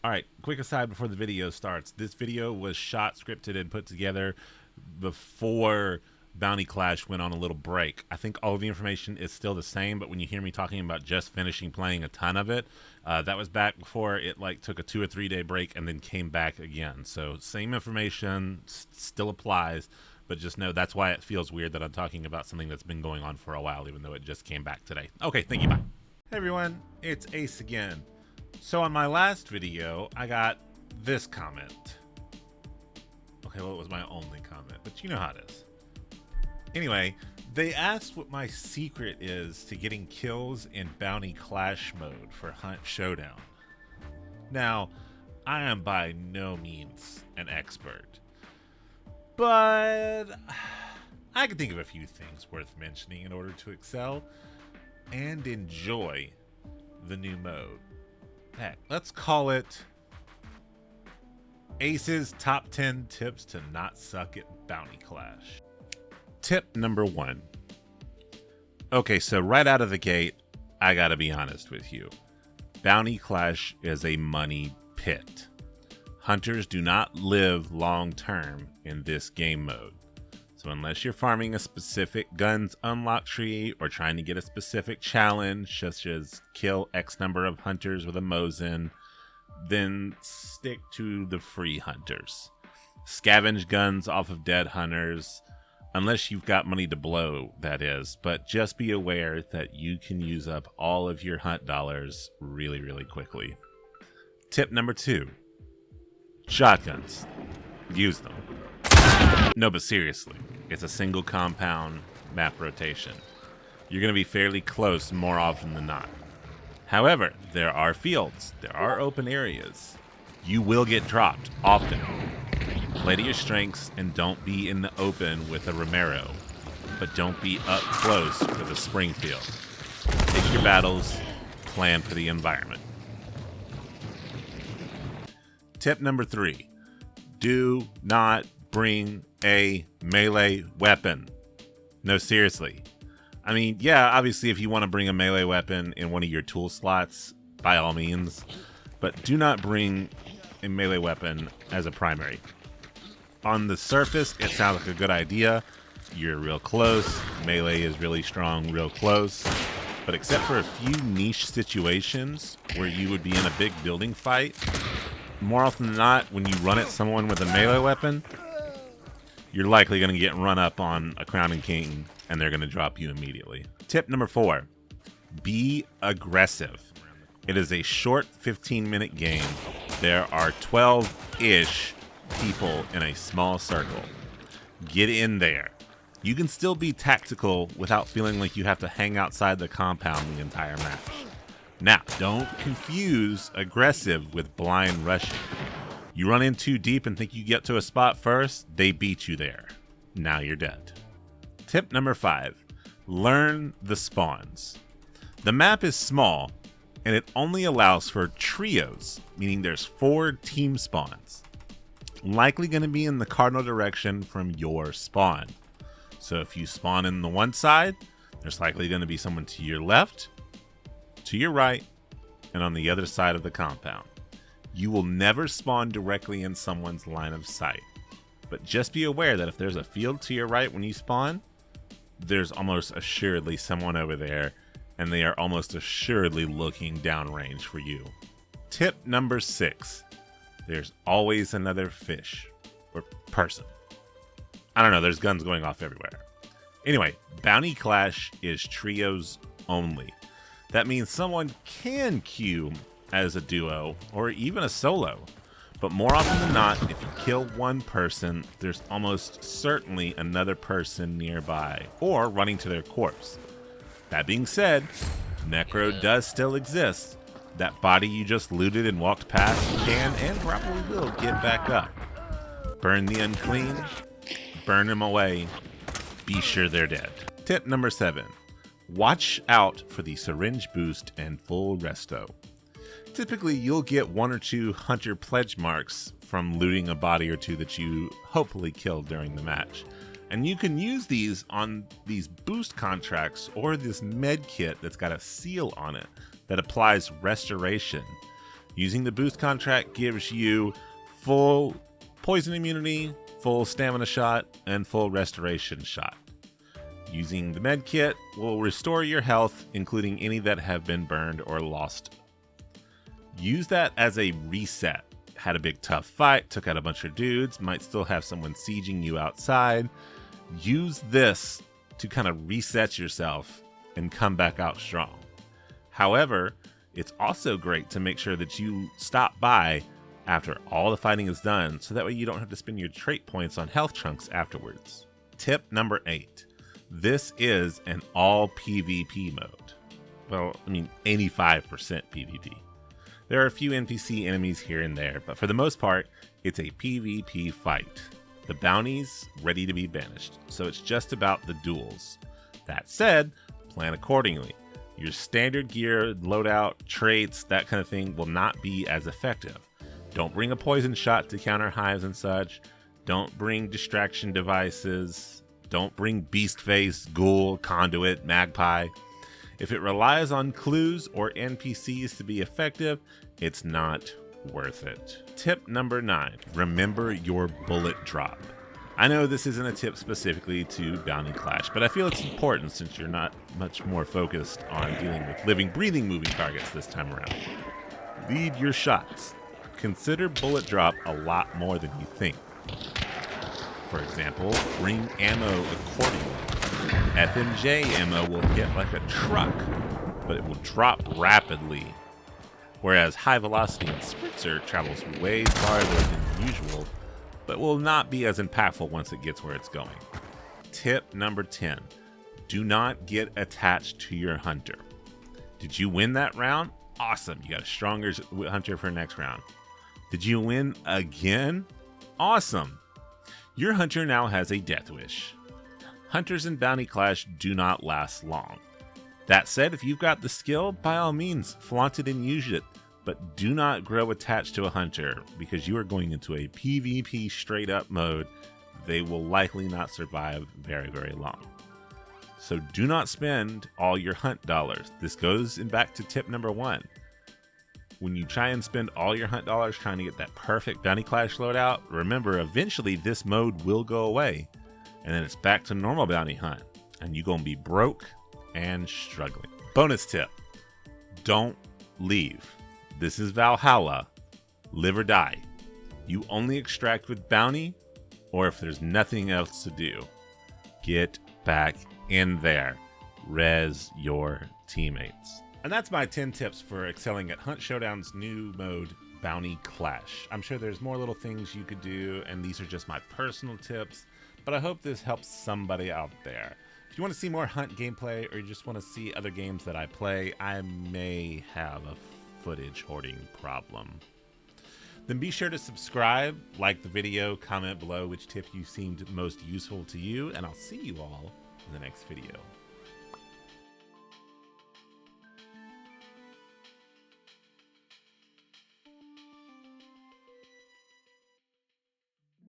All right, quick aside before the video starts. This video was shot, scripted, and put together before Bounty Clash went on a little break. I think all of the information is still the same, but when you hear me talking about just finishing playing a ton of it, that was back before it took a 2 or 3 day break and then came back again. So same information still applies, but just know that's why it feels weird that I'm talking about something that's been going on for a while, even though it just came back today. Okay, thank you, bye. Hey everyone, it's Ace again. So on my last video, I got this comment. Okay, well, it was my only comment, but you know how it is. Anyway, they asked what my secret is to getting kills in Bounty Clash mode for Hunt Showdown. Now, I am by no means an expert, but I can think of a few things worth mentioning in order to excel and enjoy the new mode. Heck, let's call it Ace's top 10 tips to not suck at Bounty Clash. Tip number 1. Okay, so right out of the gate, I gotta be honest with you. Bounty Clash is a money pit. Hunters do not live long term in this game mode. So unless you're farming a specific guns unlock tree or trying to get a specific challenge, such as kill X number of hunters with a Mosin, then stick to the free hunters. Scavenge guns off of dead hunters, unless you've got money to blow, that is. But just be aware that you can use up all of your hunt dollars really, really quickly. Tip number 2. Shotguns. Use them. No, but seriously, it's a single compound map rotation. You're going to be fairly close more often than not. However, there are fields, there are open areas. You will get dropped often. Play to your strengths and don't be in the open with a Romero, but don't be up close with a Springfield. Pick your battles, plan for the environment. Tip number 3. Do not bring a melee weapon. No, seriously. I mean, yeah, obviously if you want to bring a melee weapon in one of your tool slots, by all means, but do not bring a melee weapon as a primary. On the surface, it sounds like a good idea. You're real close. Melee is really strong real close. But except for a few niche situations where you would be in a big building fight, more often than not, when you run at someone with a melee weapon, you're likely going to get run up on a Crown and King, and they're going to drop you immediately. Tip number 4. Be aggressive. It is a short 15-minute game. There are 12-ish people in a small circle. Get in there. You can still be tactical without feeling like you have to hang outside the compound the entire match. Now, don't confuse aggressive with blind rushing. You run in too deep and think you get to a spot first, they beat you there. Now you're dead. Tip number 5. Learn the spawns. The map is small, and it only allows for trios, meaning there's 4 team spawns. Likely going to be in the cardinal direction from your spawn. So if you spawn in the one side, there's likely going to be someone to your left, to your right, and on the other side of the compound. You will never spawn directly in someone's line of sight. But just be aware that if there's a field to your right when you spawn, there's almost assuredly someone over there, and they are almost assuredly looking downrange for you. Tip number 6. There's always another fish or person. I don't know, there's guns going off everywhere. Anyway, Bounty Clash is trios only. That means someone can queue as a duo or even a solo. But more often than not, if you kill one person, there's almost certainly another person nearby or running to their corpse. That being said, Necro does still exist. That body you just looted and walked past can and probably will get back up. Burn the unclean, burn them away, be sure they're dead. Tip number 7. Watch out for the syringe boost and full resto. Typically, you'll get 1 or 2 hunter pledge marks from looting a body or 2 that you hopefully killed during the match. And you can use these on these boost contracts or this med kit that's got a seal on it that applies restoration. Using the boost contract gives you full poison immunity, full stamina shot, and full restoration shot. Using the med kit will restore your health, including any that have been burned or lost. Use that as a reset. Had a big tough fight, took out a bunch of dudes, might still have someone sieging you outside. Use this to kind of reset yourself and come back out strong. However, it's also great to make sure that you stop by after all the fighting is done, so that way you don't have to spend your trait points on health chunks afterwards. Tip number 8. This is an all PvP mode. Well, 85% PvP. There are a few NPC enemies here and there, but for the most part, it's a PvP fight. The bounty's ready to be banished, so it's just about the duels. That said, plan accordingly. Your standard gear, loadout, traits, that kind of thing will not be as effective. Don't bring a poison shot to counter hives and such. Don't bring distraction devices. Don't bring beast face, ghoul, conduit, magpie. If it relies on clues or NPCs to be effective, it's not worth it. Tip number 9, remember your bullet drop. I know this isn't a tip specifically to Bounty Clash, but I feel it's important since you're not much more focused on dealing with living, breathing moving targets this time around. Lead your shots. Consider bullet drop a lot more than you think. For example, bring ammo accordingly. FMJ ammo will hit like a truck, but it will drop rapidly. Whereas high velocity and spritzer travels way farther than usual, but will not be as impactful once it gets where it's going. Tip number 10, do not get attached to your hunter. Did you win that round? Awesome, you got a stronger hunter for next round. Did you win again? Awesome. Your hunter now has a death wish. Hunters in Bounty Clash do not last long. That said, if you've got the skill, by all means, flaunt it and use it, but do not grow attached to a hunter because you are going into a PvP straight up mode. They will likely not survive very, very long. So do not spend all your hunt dollars. This goes back to tip number 1. When you try and spend all your hunt dollars trying to get that perfect Bounty Clash loadout, remember eventually this mode will go away and then it's back to normal bounty hunt and you're going to be broke and struggling. Bonus tip, don't leave. This is Valhalla. Live or die. You only extract with bounty or if there's nothing else to do. Get back in there. Res your teammates. And that's my 10 tips for excelling at Hunt Showdown's new mode, Bounty Clash. I'm sure there's more little things you could do, and these are just my personal tips, but I hope this helps somebody out there. If you want to see more Hunt gameplay, or you just want to see other games that I play, I may have a footage hoarding problem. Then be sure to subscribe, like the video, comment below which tip you seemed most useful to you, and I'll see you all in the next video.